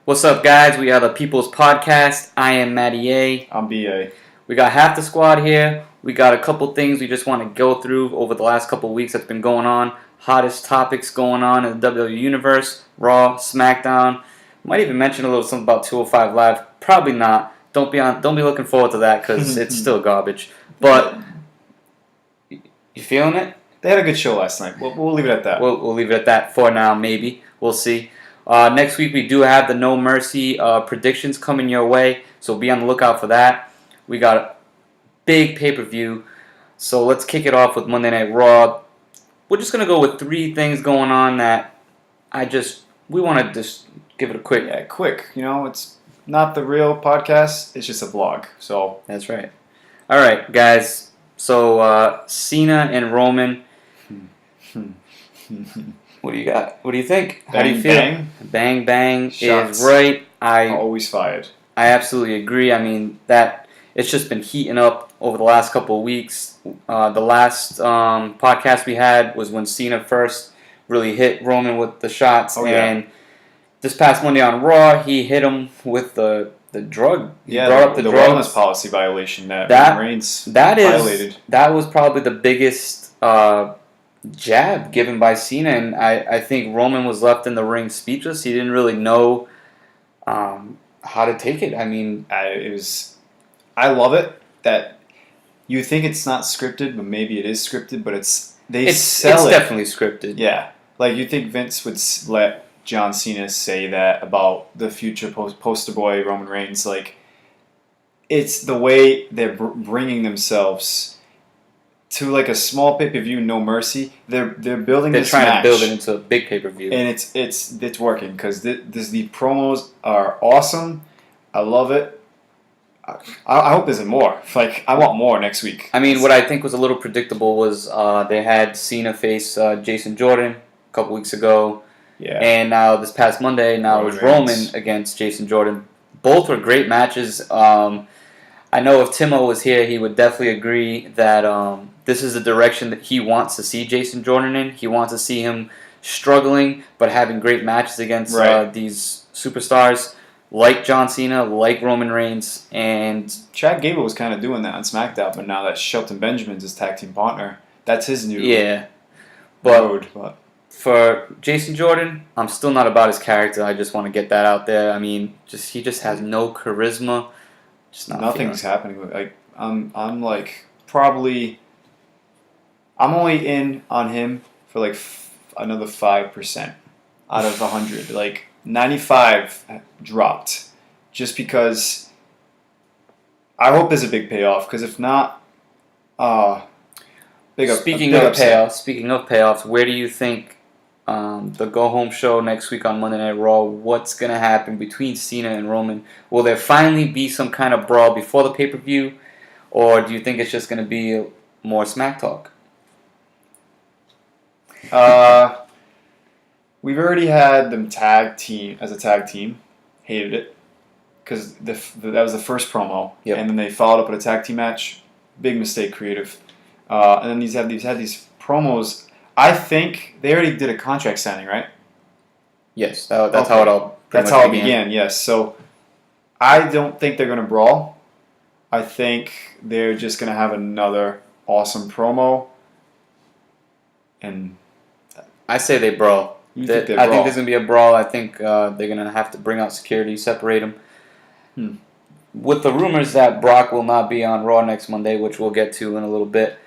What's up, guys? We are the People's Podcast. I am Matty BA. I'm BA. We got half the squad here. We got a couple things we just want to go through over the last couple weeks that's been going on. Hottest topics going on in the WWE Universe. RAW, SmackDown. Might even mention a little something about 205 Live. Probably not. Don't be looking forward to that because it's still garbage. But you feeling it? They had a good show last night. We'll leave it at that. We'll leave it at that for now. Maybe we'll see. Next week we do have the No Mercy predictions coming your way, so be on the lookout for that. We got a big pay-per-view, so let's kick it off with Monday Night Raw. We're just gonna go with three things going on that we want to just give it a quick. Yeah, quick. You know, it's not the real podcast. It's just a vlog. So that's right. All right, guys. So Cena and Roman. What do you got? What do you think? Bang, How do you feel? bang. Bang Shots is right. Always fired. I absolutely agree. I mean, it's just been heating up over the last couple of weeks. The last podcast we had was when Cena first really hit Roman with the shots. And this past Monday on Raw, he hit him with the drug. He brought up the wellness policy violation that Maryse violated. That was probably the biggest jab given by Cena, and I think Roman was left in the ring speechless. He didn't really know how to take it. I mean, I love it that you think it's not scripted, but maybe it is scripted. But it's definitely scripted. Yeah, like you think Vince would let John Cena say that about the future poster boy Roman Reigns. Like, it's the way they're bringing themselves to like a small pay-per-view, No Mercy. They're building. They're this trying match, to build it into a big pay-per-view, and it's working because the promos are awesome. I love it. I hope there's more. Like, I want more next week. I mean, what I think was a little predictable was they had Cena face Jason Jordan a couple weeks ago. Yeah. And now this past Monday, it was Roman against Jason Jordan. Both were great matches. I know if Timo was here, he would definitely agree that this is the direction that he wants to see Jason Jordan in. He wants to see him struggling, but having great matches against these superstars like John Cena, like Roman Reigns. And Chad Gable was kind of doing that on SmackDown, but now that Shelton Benjamin's his tag team partner, that's his new road. But for Jason Jordan, I'm still not about his character. I just want to get that out there. I mean, he just has no charisma. Just not nothing's happening. Like I'm like probably I'm only in on him for like another 5% out of 100. Like 95 dropped just because I hope there's a big payoff. Because if not, Speaking of payoffs, where do you think the go-home show next week on Monday Night Raw, what's going to happen between Cena and Roman? Will there finally be some kind of brawl before the pay-per-view, or do you think it's just going to be more smack talk? We've already had them tag team. Hated it because that was the first promo, and then they followed up with a tag team match. Big mistake, creative. And then these had these promos. I think they already did a contract signing, right? Yes, that's how it all. That's how it began. Yes, so I don't think they're going to brawl. I think they're just going to have another awesome promo. And I say they brawl. I think there's going to be a brawl. I think they're going to have to bring out security, separate them. With the rumors that Brock will not be on Raw next Monday, which we'll get to in a little bit,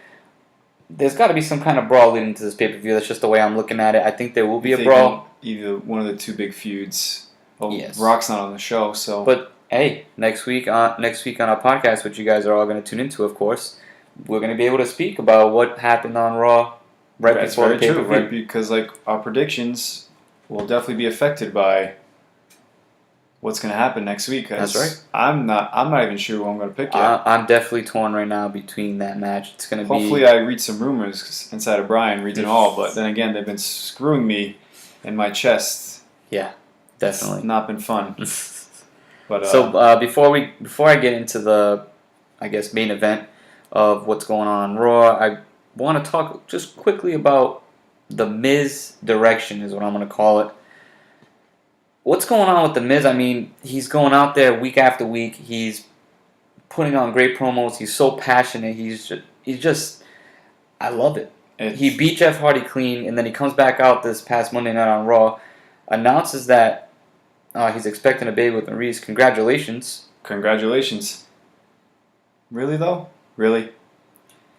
there's got to be some kind of brawl leading to this pay-per-view. That's just the way I'm looking at it. I think there will be a brawl. Either one of the two big feuds. Well, yes. Brock's not on the show, so. But hey, next week on our podcast, which you guys are all going to tune into, of course, we're going to be able to speak about what happened on Raw before the pay-per-view. Right? Because our predictions will definitely be affected by what's going to happen next week. That's right. I'm not even sure who I'm going to pick yet. I'm definitely torn right now between that match. It's going to be. Hopefully, I read some rumors 'cause inside of Brian reads it all. But then again, they've been screwing me in my chest. Yeah, definitely. It's not been fun. But so before I get into the, I guess, main event of what's going on Raw, I want to talk just quickly about the Miz direction is what I'm going to call it. what's going on with The Miz? I mean, he's going out there week after week. He's putting on great promos. He's so passionate. He's just I love it. He beat Jeff Hardy clean, and then he comes back out this past Monday night on Raw, announces that he's expecting a baby with Maryse. Congratulations. Congratulations. Really, though? Really?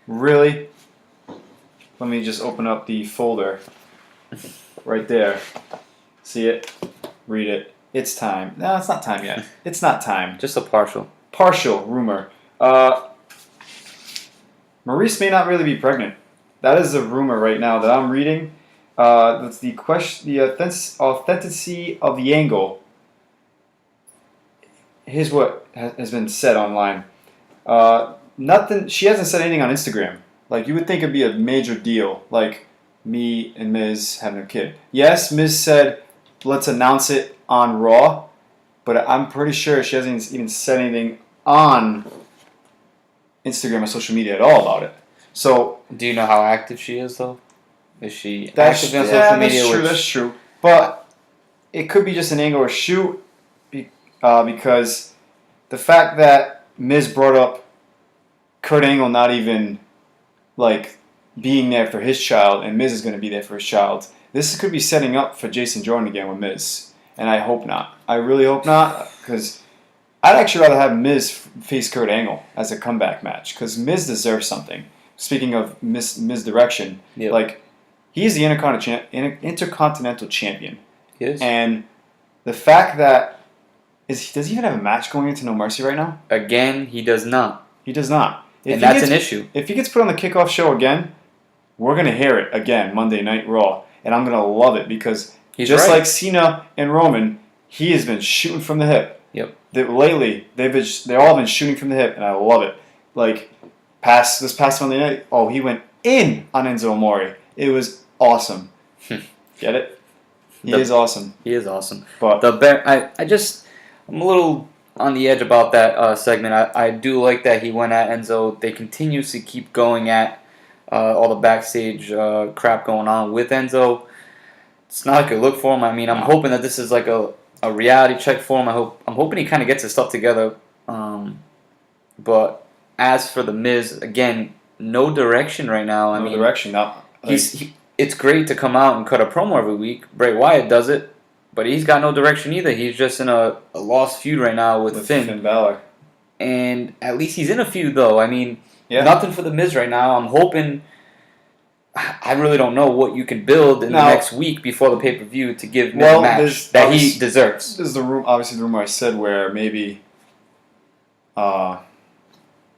Really? Let me just open up the folder. Right there. See it? Read it. It's time. No, it's not time yet. It's not time. Just a partial. Partial rumor. Maryse may not really be pregnant. That is a rumor right now that I'm reading. That's the question. The authenticity of the angle. Here's what has been said online. Nothing. She hasn't said anything on Instagram. Like, you would think it'd be a major deal. Like, me and Miz having a kid. Yes, Miz said, let's announce it on Raw. But I'm pretty sure she hasn't even said anything on Instagram or social media at all about it. So, do you know how active she is, though? Is she active on social media? That's true. But it could be just an angle or shoot because the fact that Miz brought up Kurt Angle not even like being there for his child, and Miz is going to be there for his child. This could be setting up for Jason Jordan again with Miz, and I hope not. I really hope not, because I'd actually rather have Miz face Kurt Angle as a comeback match, because Miz deserves something. Speaking of misdirection, like, he's the Intercontinental Champion. He is. And the fact that does he even have a match going into No Mercy right now? Again, he does not. He does not. And that's an issue. If he gets put on the kickoff show again, we're going to hear it again Monday Night Raw. And I'm going to love it because just like Cena and Roman, he has been shooting from the hip. Yep. Lately, they've all been shooting from the hip, and I love it. Like, this past Monday night, he went in on Enzo Amore. It was awesome. Get it? He is awesome. He is awesome. But I'm a little on the edge about that segment. I do like that he went at Enzo. They continuously keep going at all the backstage crap going on with Enzo. It's not a good look for him. I mean, I'm hoping that this is like a reality check for him. I'm hoping he kind of gets his stuff together. But as for The Miz, again, no direction right now. No direction. It's great to come out and cut a promo every week. Bray Wyatt does it, but he's got no direction either. He's just in a lost feud right now with Finn Balor. And at least he's in a feud, though. I mean, nothing for The Miz right now. I'm hoping... I really don't know what you can build in the next week before the pay-per-view to give Miz a match that he deserves. This is obviously the rumor I said where maybe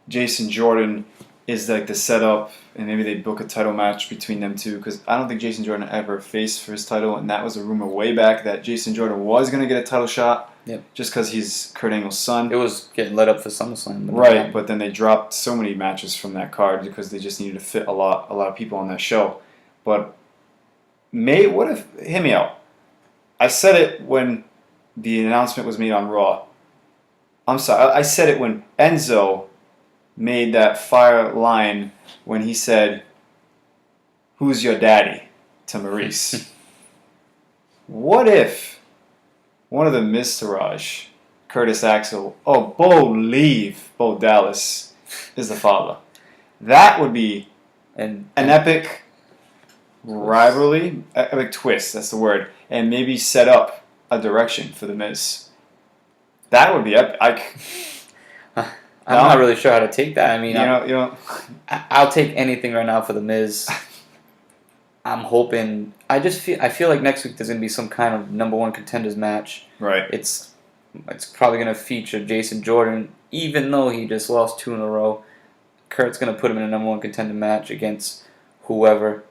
Jason Jordan is like the setup, and maybe they book a title match between them two, because I don't think Jason Jordan ever faced for his title, and that was a rumor way back that Jason Jordan was going to get a title shot just because he's Kurt Angle's son. It was getting led up for SummerSlam. Right, but then they dropped so many matches from that card because they just needed to fit a lot of people on that show. But hear me out. I said it when the announcement was made on Raw. I'm sorry, I said it when Enzo made that fire line when he said, "Who's your daddy?" to Maryse. What if one of the Miztourage, Curtis Axel, Bo Dallas is the father? That would be an epic rivalry, epic twist, that's the word, and maybe set up a direction for The Miz. That would be epic. I'm not really sure how to take that. I mean, I'll take anything right now for The Miz. I'm hoping. I feel like next week there's gonna be some kind of number one contenders match. Right. It's probably gonna feature Jason Jordan, even though he just lost 2 in a row. Kurt's gonna put him in a number one contender match against whoever.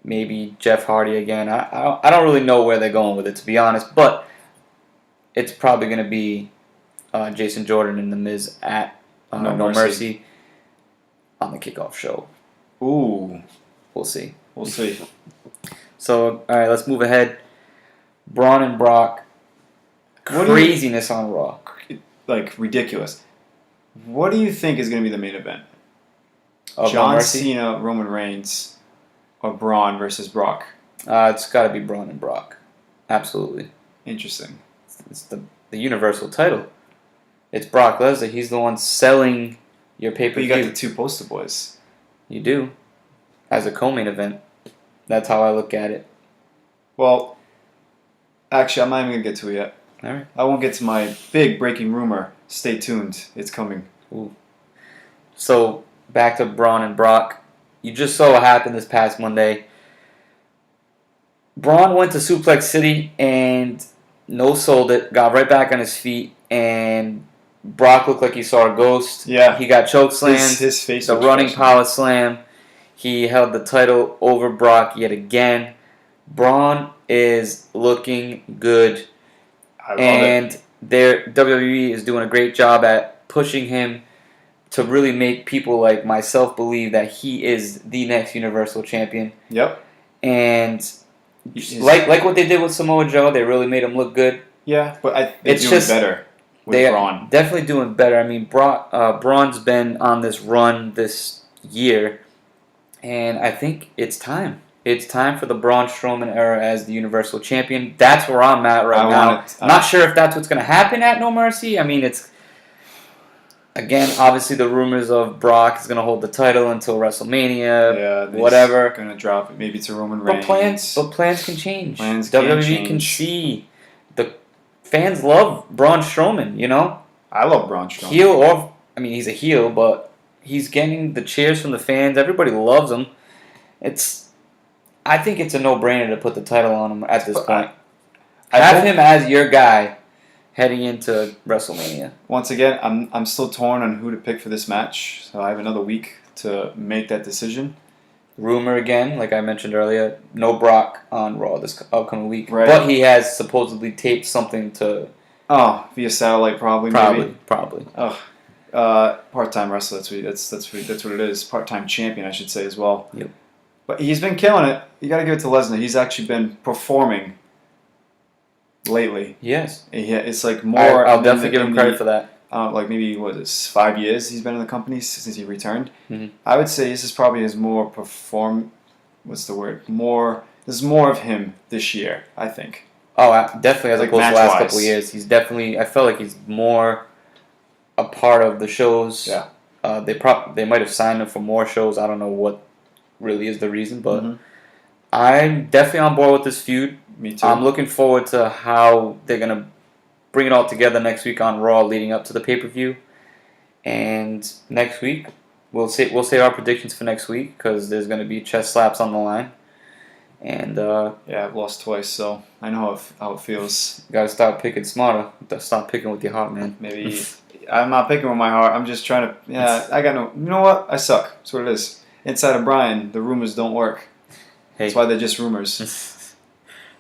Maybe Jeff Hardy again. I don't really know where they're going with it, to be honest, but it's probably gonna be Jason Jordan and The Miz at No Mercy on the kickoff show. Ooh. We'll see. We'll see. So, all right, let's move ahead. Braun and Brock. Craziness on Raw. Like, ridiculous. What do you think is going to be the main event? John Cena, Roman Reigns, or Braun versus Brock? It's got to be Braun and Brock. Absolutely. Interesting. It's the Universal title. It's Brock Lesnar. He's the one selling your But pay-per-view. you got the 2 poster boys. You do. As a co-main event. That's how I look at it. Well, actually, I'm not even going to get to it yet. All right. I won't get to my big breaking rumor. Stay tuned. It's coming. Ooh. So, back to Braun and Brock. You just saw what happened this past Monday. Braun went to Suplex City and no-sold it. Got right back on his feet. And Brock looked like he saw a ghost. Yeah. He got chokeslammed. His face. The running power slam. He held the title over Brock yet again. Braun is looking good. I love and their WWE is doing a great job at pushing him to really make people like myself believe that he is the next Universal Champion. Yep. And like what they did with Samoa Joe, they really made him look good. Yeah, but they're doing better with Braun. Definitely doing better. I mean, Braun's been on this run this year, and I think it's time. It's time for the Braun Strowman era as the Universal Champion. That's where I'm at right now. I'm not sure if that's what's going to happen at No Mercy. I mean, it's... Again, obviously the rumors of Brock is going to hold the title until WrestleMania, whatever. Going to drop it maybe to Roman Reigns. But plans can change. WWE can see. The fans love Braun Strowman, you know? I love Braun Strowman. He's a heel, but he's getting the cheers from the fans. Everybody loves him. I think it's a no-brainer to put the title on him at this point. Have him as your guy heading into WrestleMania. Once again, I'm still torn on who to pick for this match, so I have another week to make that decision. Rumor again, like I mentioned earlier, no Brock on Raw this upcoming week, right. But he has supposedly taped something to. Oh, via satellite, probably. Probably. Oh, part-time wrestler. That's what it is. Part-time champion, I should say as well. Yep. But he's been killing it. You got to give it to Lesnar. He's actually been performing lately. Yes. It's like more... I'll definitely give him credit for that. Like maybe, 5 years he's been in the company since he returned. Mm-hmm. I would say this is probably his more what's the word? There's more of him this year, I think. Oh, definitely as opposed to the last couple of years. He's definitely... I felt like he's more a part of the shows. Yeah. They might have signed him for more shows. I don't know what really is the reason, but I'm definitely on board with this feud. Me too. I'm looking forward to how they're going to bring it all together next week on Raw leading up to the pay-per-view. And next week, we'll say our predictions for next week because there's going to be chest slaps on the line. And yeah, I've lost twice, so I know how it feels. You got to start picking smarter. Stop picking with your heart, man. Maybe I'm not picking with my heart. I'm just trying to... Yeah, I got no... You know what? I suck. That's what it is. Inside of Brian, the rumors don't work. Hey. That's why they're just rumors.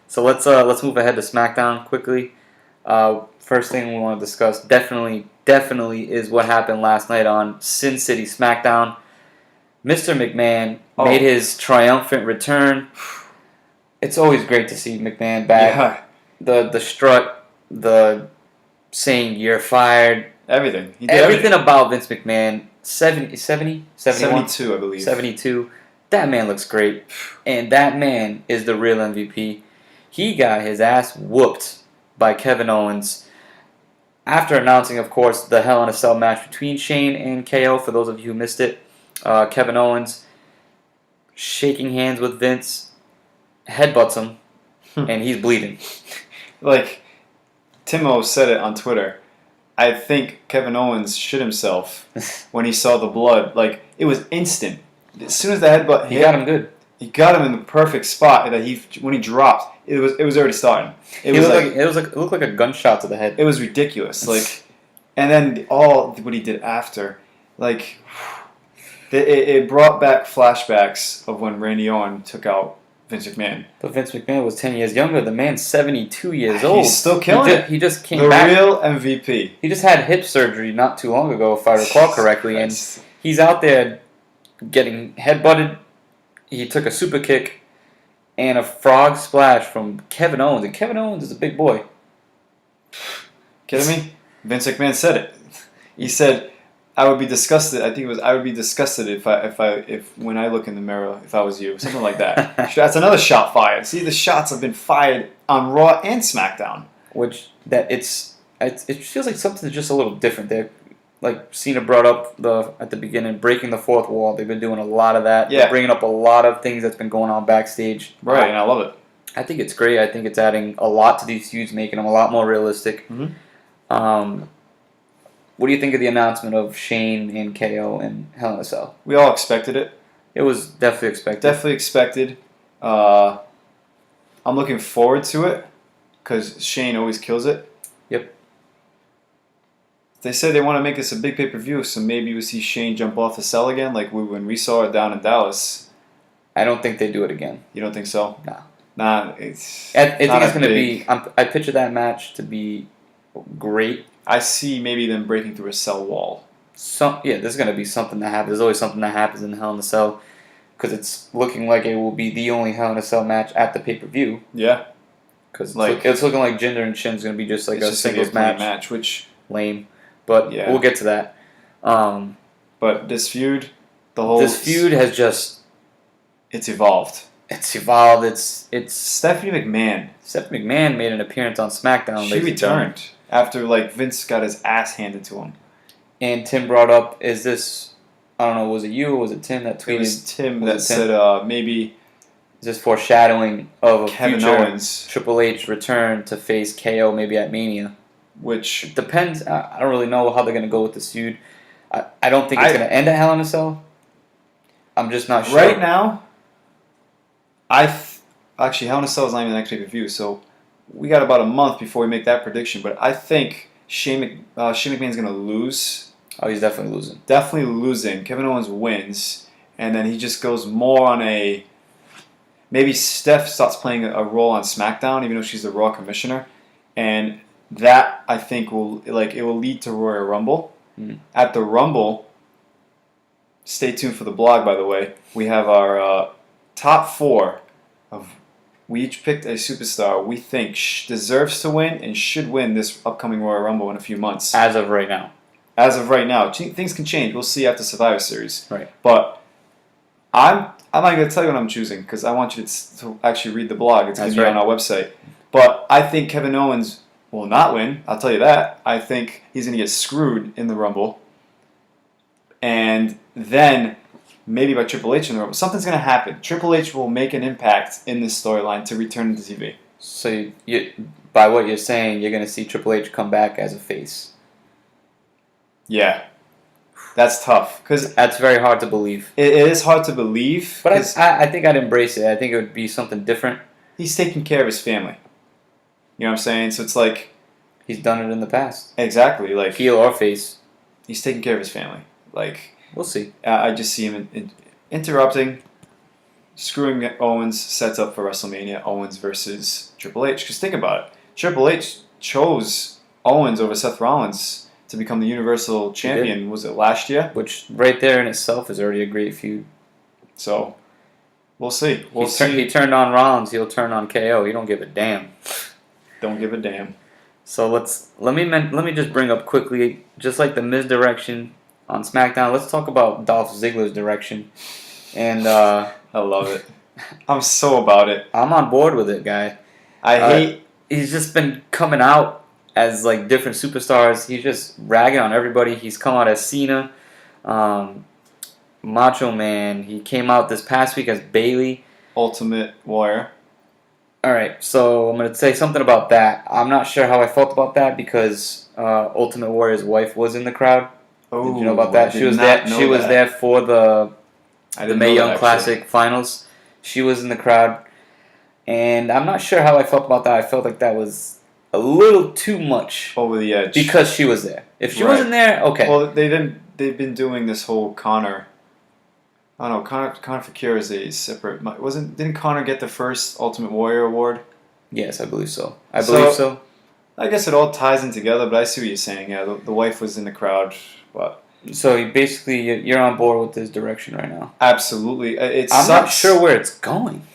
So let's move ahead to SmackDown quickly. First thing we want to discuss definitely is what happened last night on Sin City SmackDown. Mr. McMahon made his triumphant return. It's always great to see McMahon back. Yeah. The strut, the saying you're fired. Everything. He did everything about Vince McMahon. 71? 72, I believe. 72. That man looks great. And that man is the real MVP. He got his ass whooped by Kevin Owens after announcing, of course, the Hell in a Cell match between Shane and KO. For those of you who missed it, Kevin Owens shaking hands with Vince, headbutts him, and he's bleeding. Like, Timo said it on Twitter. I think Kevin Owens shit himself when he saw the blood. Like, it was instant. As soon as the headbutt hit, he got him good. He got him in the perfect spot that when he dropped. It was already starting. It looked like a gunshot to the head. It was ridiculous. Like, and then what he did after, like, it brought back flashbacks of when Randy Orton took out Vince McMahon. But Vince McMahon was 10 years younger. The man's 72 years old. He's still killing it. He just came back. The real MVP. He just had hip surgery not too long ago, if I recall correctly, and he's out there getting headbutted. He took a super kick and a frog splash from Kevin Owens. And Kevin Owens is a big boy. Kidding me? Vince McMahon said it. He said, "I would be disgusted." I think it was, "I would be disgusted if when I look in the mirror, if I was you," something like that. That's another shot fired. See, the shots have been fired on Raw and SmackDown. It feels like something that's just a little different. Like Cena brought up at the beginning, breaking the fourth wall. They've been doing a lot of that. Yeah. They're bringing up a lot of things that's been going on backstage. Right, and I love it. I think it's great. I think it's adding a lot to these feuds, making them a lot more realistic. Mm-hmm. What do you think of the announcement of Shane and KO and Hell in a Cell? We all expected it. It was definitely expected. Definitely expected. I'm looking forward to it because Shane always kills it. Yep. They said they want to make this a big pay-per-view, so maybe we'll see Shane jump off the cell again, like when we saw it down in Dallas. I don't think they do it again. You don't think so? No. Nah, I think it's going to be... I picture that match to be great. I see maybe them breaking through a cell wall. There's going to be something that happens. There's always something that happens in Hell in a Cell because it's looking like it will be the only Hell in a Cell match at the pay-per-view. Yeah. Because it's looking like Jinder and Shin's going to be just like a singles match. Which lame. But we'll get to that. But this feud, This feud has just... It's evolved. It's evolved. It's Stephanie McMahon. Stephanie McMahon made an appearance on SmackDown. She returned after Vince got his ass handed to him. And Tim brought up, is this... I don't know, was it you or was it Tim that tweeted? It was Tim that said maybe... Is this foreshadowing of a Kevin future Owens. Triple H return to face KO maybe at Mania? Which... It depends. I don't really know how they're going to go with this feud. I don't think it's going to end at Hell in a Cell. I'm just not sure. Right now, actually, Hell in a Cell is not even the next pay-per-view, so we got about a month before we make that prediction. But I think Shane McMahon's going to lose. Oh, he's definitely losing. Definitely losing. Kevin Owens wins, and then he just goes more on a... Maybe Steph starts playing a role on SmackDown, even though she's the Raw commissioner, and that I think will lead to Royal Rumble. At the Rumble, stay tuned for the blog. By the way, we have our top 4 of. We each picked a superstar we think deserves to win and should win this upcoming Royal Rumble in a few months. As of right now. As of right now, things can change. We'll see after Survivor Series. Right. But I'm not going to tell you what I'm choosing because I want you to actually read the blog. It's going to be on our website. But I think Kevin Owens will not win. I'll tell you that. I think he's going to get screwed in the Rumble. And then maybe by Triple H in the Rumble. Something's going to happen. Triple H will make an impact in this storyline to return to TV. So by what you're saying, you're going to see Triple H come back as a face. Yeah. That's tough. That's very hard to believe. It is hard to believe. But I think I'd embrace it. I think it would be something different. He's taking care of his family. You know what I'm saying? So it's like... He's done it in the past. Exactly. Like heel or face. He's taking care of his family. Like... We'll see. I just see him interrupting, screwing Owens, sets up for WrestleMania, Owens versus Triple H. Because think about it. Triple H chose Owens over Seth Rollins to become the Universal Champion. Was it last year? Which right there in itself is already a great feud. So, we'll see. He turned on Rollins. He'll turn on KO. He don't give a damn. Don't give a damn. So let me just bring up quickly, just like the misdirection on SmackDown. Let's talk about Dolph Ziggler's direction. And I love it. I'm so about it. I'm on board with it, guy. He's just been coming out as like different superstars. He's just ragging on everybody. He's come out as Cena, Macho Man. He came out this past week as Bayley, Ultimate Warrior. All right, so I'm going to say something about that. I'm not sure how I felt about that because Ultimate Warrior's wife was in the crowd. Oh, did you know about that? She was there. She was there for the Mae Young Classic finals. She was in the crowd, and I'm not sure how I felt about that. I felt like that was a little too much over the edge because she was there. If she wasn't there, okay. Well, they've been doing this whole Connor. I don't know. Connor Fakir is a separate. Didn't Connor get the first Ultimate Warrior award? Yes, I believe so. I believe so. I guess it all ties in together, but I see what you're saying. Yeah, the wife was in the crowd, but so you're on board with this direction right now. Absolutely. I'm not sure where it's going.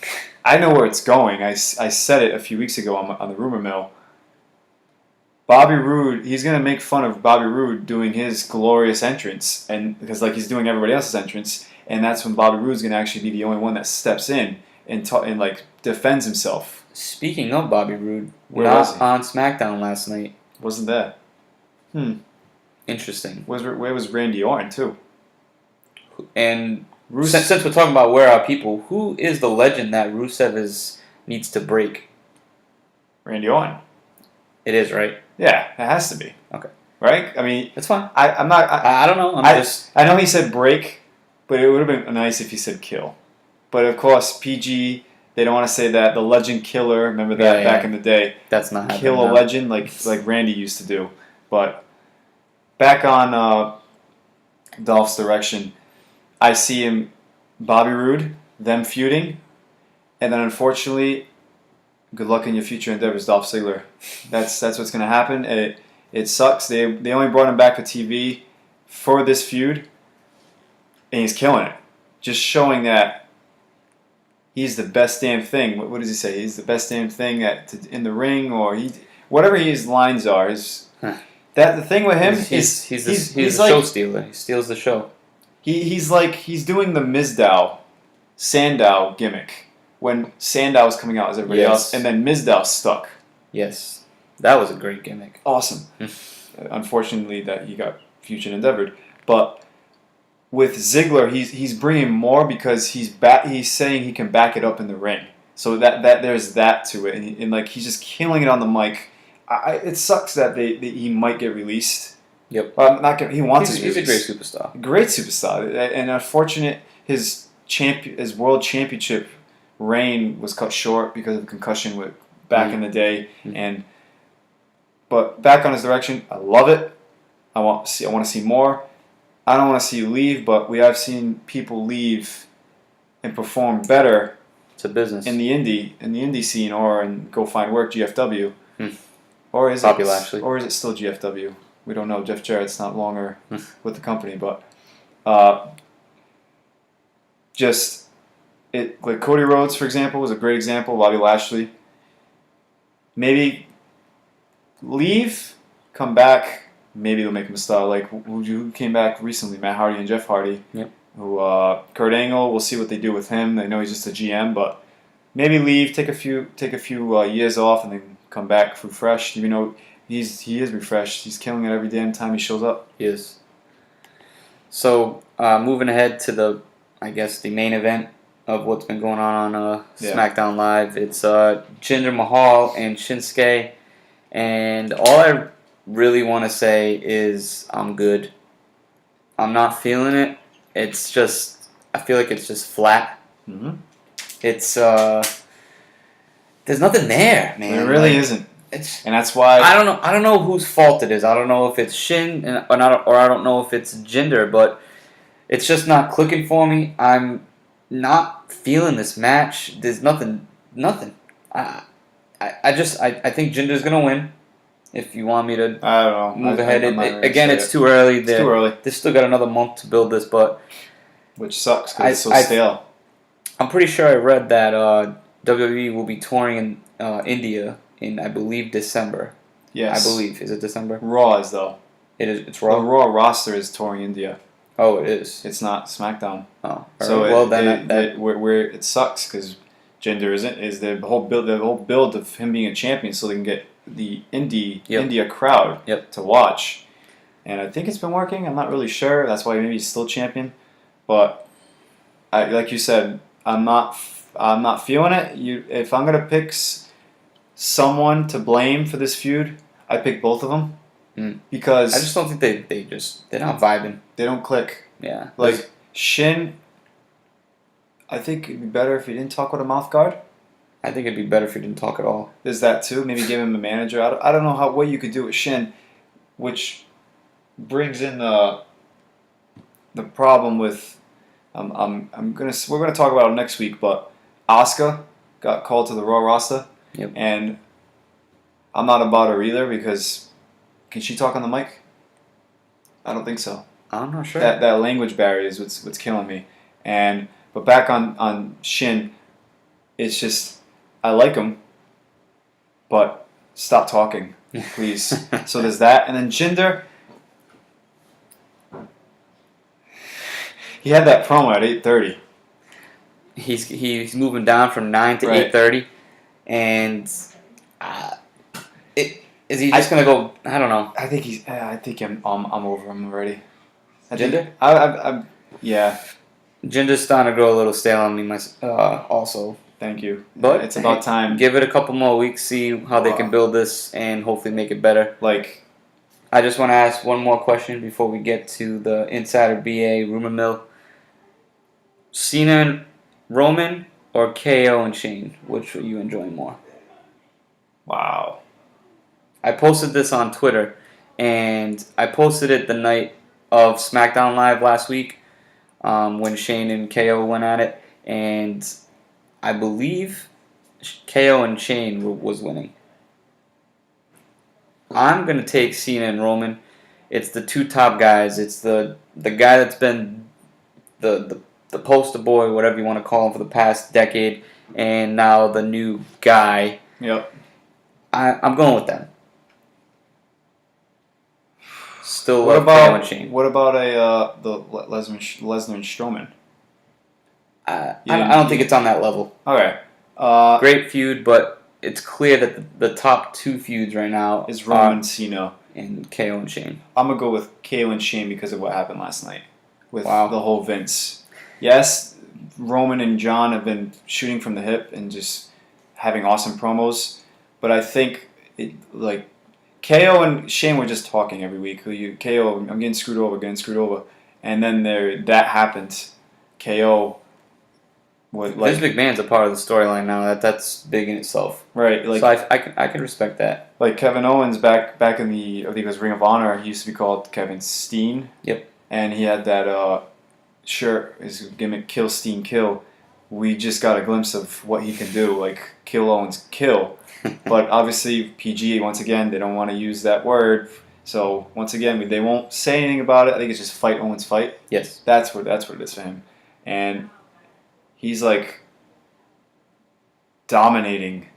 I know where it's going. I said it a few weeks ago on the rumor mill. Bobby Roode, he's going to make fun of Bobby Roode doing his glorious entrance, and because he's doing everybody else's entrance. And that's when Bobby Roode's going to actually be the only one that steps in and defends himself. Speaking of Bobby Roode, Where was not he? on SmackDown last night. Wasn't there? Interesting. Where was Randy Orton too? And since we're talking about where are people, who is the legend that Rusev needs to break? Randy Orton. It is, right? Yeah, it has to be. Okay. Right? I mean, That's fine. I'm not. I don't know. I know he said break, but it would have been nice if he said kill. But of course, PG, they don't want to say that. The legend killer, remember that back in the day? That's not happening. Kill a legend like Randy used to do. But back on Dolph's direction, I see him, Bobby Roode, them feuding, and then unfortunately, good luck in your future endeavors, Dolph Ziggler. That's what's going to happen. And it sucks. They only brought him back for TV for this feud, and he's killing it. Just showing that he's the best damn thing. What does he say? He's the best damn thing in the ring, or whatever his lines are. The thing with him he's a like, show stealer. He steals the show. He's doing the Mizdow, Sandow gimmick when Sandow was coming out as everybody else, and then Mizdow stuck. Yes, that was a great gimmick. Awesome. Unfortunately, that he got future endeavored, but with Ziggler, he's bringing more because he's saying he can back it up in the ring. So that there's that to it, and like he's just killing it on the mic. It sucks that he might get released. Yep. He wants to. He's a great superstar. Great superstar, and unfortunate his world championship reign was cut short because of concussion back in the day. But back on his direction, I love it. I want to see more. I don't want to see you leave, but we have seen people leave and perform better. It's a business in the indie scene, and go find work. GFW, or is Bobby Lashley, or is it still GFW? We don't know. Jeff Jarrett's not longer with the company, but like Cody Rhodes, for example, was a great example. Bobby Lashley, maybe leave, come back. Maybe they'll make him a star. Like who came back recently? Matt Hardy and Jeff Hardy. Yep. Who Kurt Angle? We'll see what they do with him. They know he's just a GM, but maybe leave, take a few years off, and then come back refreshed. Even though he is refreshed, he's killing it every damn time he shows up. He is. So moving ahead to the main event of what's been going on SmackDown Live. It's Jinder Mahal and Shinsuke, and all I really want to say is I'm good. I'm not feeling it. It's just, I feel like it's just flat. Mm-hmm. It's there's nothing there, man. There really isn't. And that's why I don't know whose fault it is. I don't know if it's Shin or I don't know if it's Jinder, but it's just not clicking for me. I'm not feeling this match. There's nothing. I think Jinder's gonna win. If you want me to I don't know. move ahead. Again, it's too early. It's too early. They still got another month to build this, but which sucks because it's so stale. I'm pretty sure I read that WWE will be touring in India in, I believe, December. Yes. I believe. Is it December? Raw is, though. It is. It's Raw? The Raw roster is touring India. Oh, it is? It's not SmackDown. Oh. So right. well, then it sucks because Jinder is the whole build of him being a champion so they can get the India crowd to watch. And I think it's been working. I'm not really sure. That's why maybe he's still champion. But like you said, I'm not feeling it. If I'm gonna pick someone to blame for this feud, I pick both of them because I just don't think they're not vibing. They don't click. Yeah. Like Shin, I think it'd be better if he didn't talk with a mouth guard. I think it'd be better if he didn't talk at all. There's that too. Maybe give him a manager. I don't know what you could do with Shin, which brings in the problem with. We're gonna talk about it next week, but Asuka got called to the Raw roster, and I'm not about her either because can she talk on the mic? I don't think so. I'm not sure. That language barrier is what's killing me. But back on Shin, it's just I like him, but stop talking, please. So there's that, and then Jinder. He had that promo at 8:30. He's moving down from 9 to right. 8:30. And is he just gonna go? I don't know. I think I'm over him already. Jinder? Yeah. Jinder's starting to grow a little stale on me. Also. Thank you. But it's about time. Give it a couple more weeks, see how they can build this, and hopefully make it better. I just want to ask one more question before we get to the Insider BA rumor mill. Cena and Roman or KO and Shane? Which are you enjoying more? Wow. I posted this on Twitter, and I posted it the night of SmackDown Live last week when Shane and KO went at it, and I believe KO and Shane was winning. I'm going to take Cena and Roman. It's the two top guys. It's the guy that's been the poster boy, whatever you want to call him, for the past decade, and now the new guy. Yep. I'm going with them. Still what KO and Shane. What about the Lesnar and Strowman? I don't think it's on that level. Okay. Great feud, but it's clear that the top two feuds right now is Roman and Cena and KO and Shane. I'm gonna go with KO and Shane because of what happened last night with the whole Vince. Yes, Roman and John have been shooting from the hip and just having awesome promos, but I think KO and Shane were just talking every week. KO, I'm getting screwed over, and then that happened. KO. Vince McMahon's a part of the storyline now. That's big in itself, right? So I can respect that. Like Kevin Owens back in I think it was Ring of Honor. He used to be called Kevin Steen. Yep. And he had that shirt, his gimmick, Kill Steen Kill. We just got a glimpse of what he can do, like Kill Owens Kill. But obviously PG, once again, they don't want to use that word. So once again, they won't say anything about it. I think it's just fight Owens fight. Yes. That's what it is for him. And he's dominating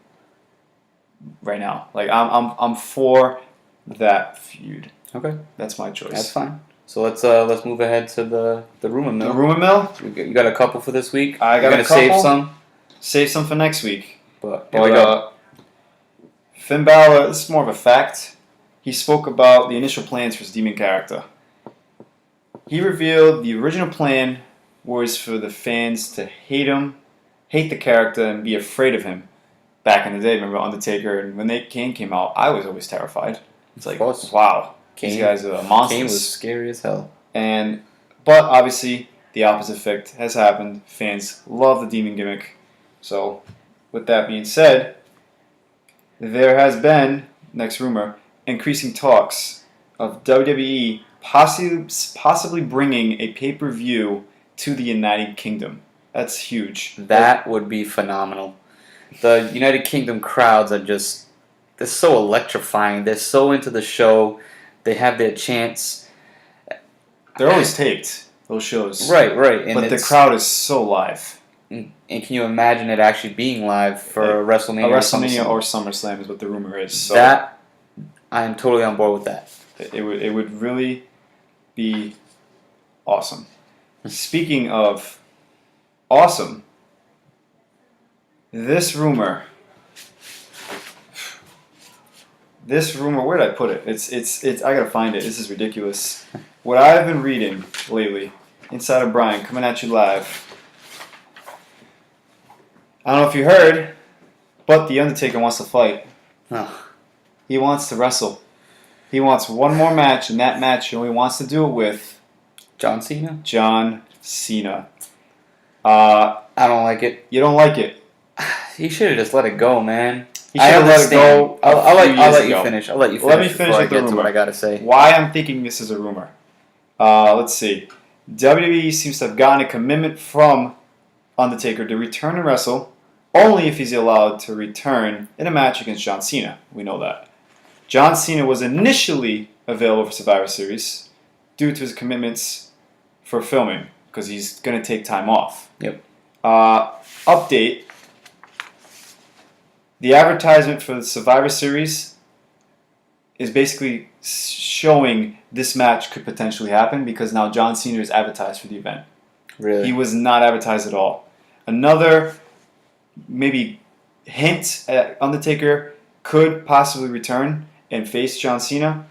right now. I'm for that feud. Okay, that's my choice. That's fine. So let's move ahead to the rumor mill. The rumor mill. You got a couple for this week. I got a couple. Save some. Save some for next week. But Finn Balor. This is more of a fact. He spoke about the initial plans for his demon character. He revealed the original plan was for the fans to hate the character, and be afraid of him. Back in the day, remember Undertaker, and when Kane came out, I was always terrified. It's like, wow, these guys are monsters. Kane was scary as hell. But obviously, the opposite effect has happened. Fans love the demon gimmick. So, with that being said, there has been, next rumor, increasing talks of WWE possibly bringing a pay-per-view to the United Kingdom. That's huge. That would be phenomenal. The United Kingdom crowds are they're so electrifying. They're so into the show. They have their chants. They're always taped, those shows. Right. But the crowd is so live. And can you imagine it actually being live for WrestleMania? A WrestleMania or SummerSlam is what the rumor is. So that, I am totally on board with that. It would really be awesome. Speaking of awesome, this rumor, where did I put it? It's I gotta find it. This is ridiculous. What I've been reading lately, Inside of Brian, coming at you live. I don't know if you heard, but the Undertaker wants to fight. Oh. He wants to wrestle. He wants one more match, and that match he only wants to do it with John Cena. John Cena. I don't like it. You don't like it? He should have just let it go, man. He should have let it go. I'll let you finish. Let me finish with the rumor. To what I gotta say. Why I'm thinking this is a rumor. Let's see. WWE seems to have gotten a commitment from Undertaker to return and wrestle only if he's allowed to return in a match against John Cena. We know that. John Cena was initially available for Survivor Series due to his commitments for filming because he's going to take time off. Yep. Update. The advertisement for the Survivor Series is basically showing this match could potentially happen because now John Cena is advertised for the event. Really? He was not advertised at all. Another maybe hint at Undertaker could possibly return and face John Cena.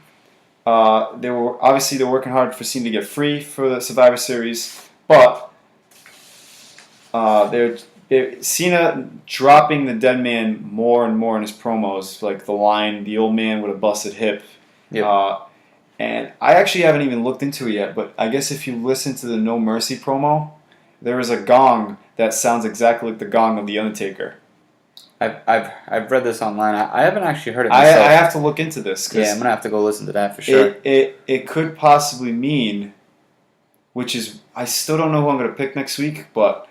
They're working hard for Cena to get free for the Survivor Series, but Cena dropping the dead man more and more in his promos, like the line, "The old man with a busted hip." Yep. And I actually haven't even looked into it yet, but I guess if you listen to the No Mercy promo, there is a gong that sounds exactly like the gong of the Undertaker. I've read this online. I haven't actually heard it I myself. have to look into this. Yeah, I'm gonna have to go listen to that for sure. It could possibly mean, which is I still don't know who I'm gonna pick next week, but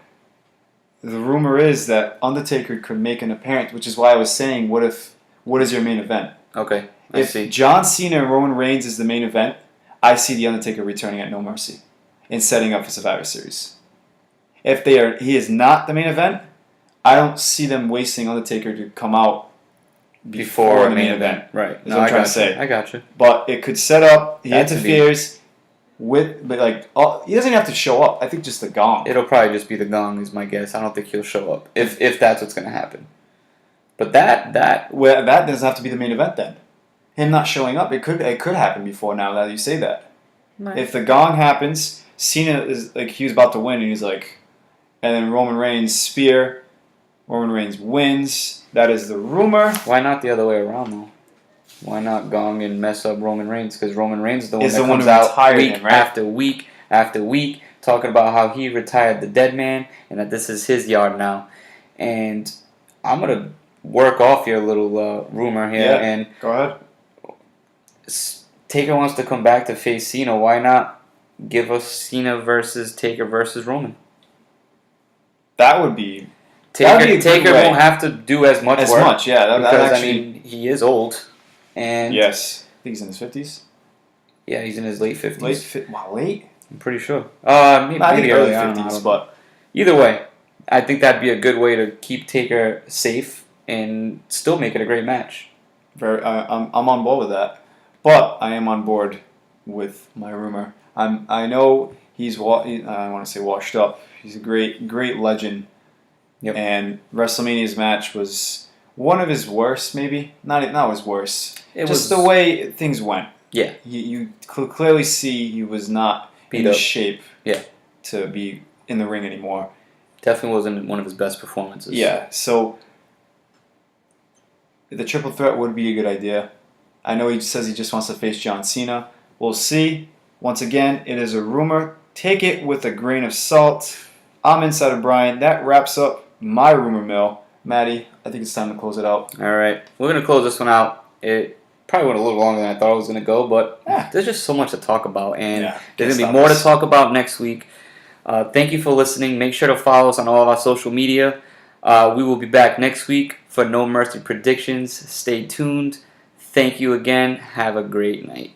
the rumor is that Undertaker could make an appearance, which is why I was saying, what is your main event? Okay, I If see. John Cena and Roman Reigns is the main event, I see the Undertaker returning at No Mercy and setting up for Survivor Series. If he is not the main event, I don't see them wasting Undertaker to come out before the main event. Right. That's what I'm trying to say. I got you. But it could set up. He That could interferes with, but like he doesn't have to show up. I think just the gong. It'll probably just be the gong, is my guess. I don't think he'll show up if that's what's gonna happen. But that that doesn't have to be the main event then. Him not showing up, it could happen before now that you say that. Right. If the gong happens, Cena is like he was about to win, and he's like, and then Roman Reigns spear. Roman Reigns wins. That is the rumor. Why not the other way around though? Why not gong and mess up Roman Reigns? Because Roman Reigns is the one that comes out week after week after week talking about how he retired the dead man and that this is his yard now. And I'm gonna work off your little rumor here. Yeah, and go ahead. Taker wants to come back to face Cena. Why not give us Cena versus Taker versus Roman? That would be. Taker won't have to do as much work. Yeah. Because I mean, he is old, and yes, I think he's in his 50s. Yeah, he's in his late 50s. Late? I'm pretty sure. Maybe early early 50s, but either way, I think that'd be a good way to keep Taker safe and still make it a great match. I'm on board with that, but I am on board with my rumor. I know he's I want to say washed up. He's a great legend. Yep. And WrestleMania's match was one of his worst, maybe not his worst. It was the way things went. Yeah, you could clearly see he was not in shape. Yeah. To be in the ring anymore. Definitely wasn't one of his best performances. Yeah, so the triple threat would be a good idea. I know he says he just wants to face John Cena. We'll see. Once again, it is a rumor. Take it with a grain of salt. I'm Insider Brian. That wraps up my rumor mill. Maddie, I think it's time to close it out. All right. We're going to close this one out. It probably went a little longer than I thought it was going to go, but there's just so much to talk about, and there's going to be more to talk about next week. Thank you for listening. Make sure to follow us on all of our social media. We will be back next week for No Mercy predictions. Stay tuned. Thank you again. Have a great night.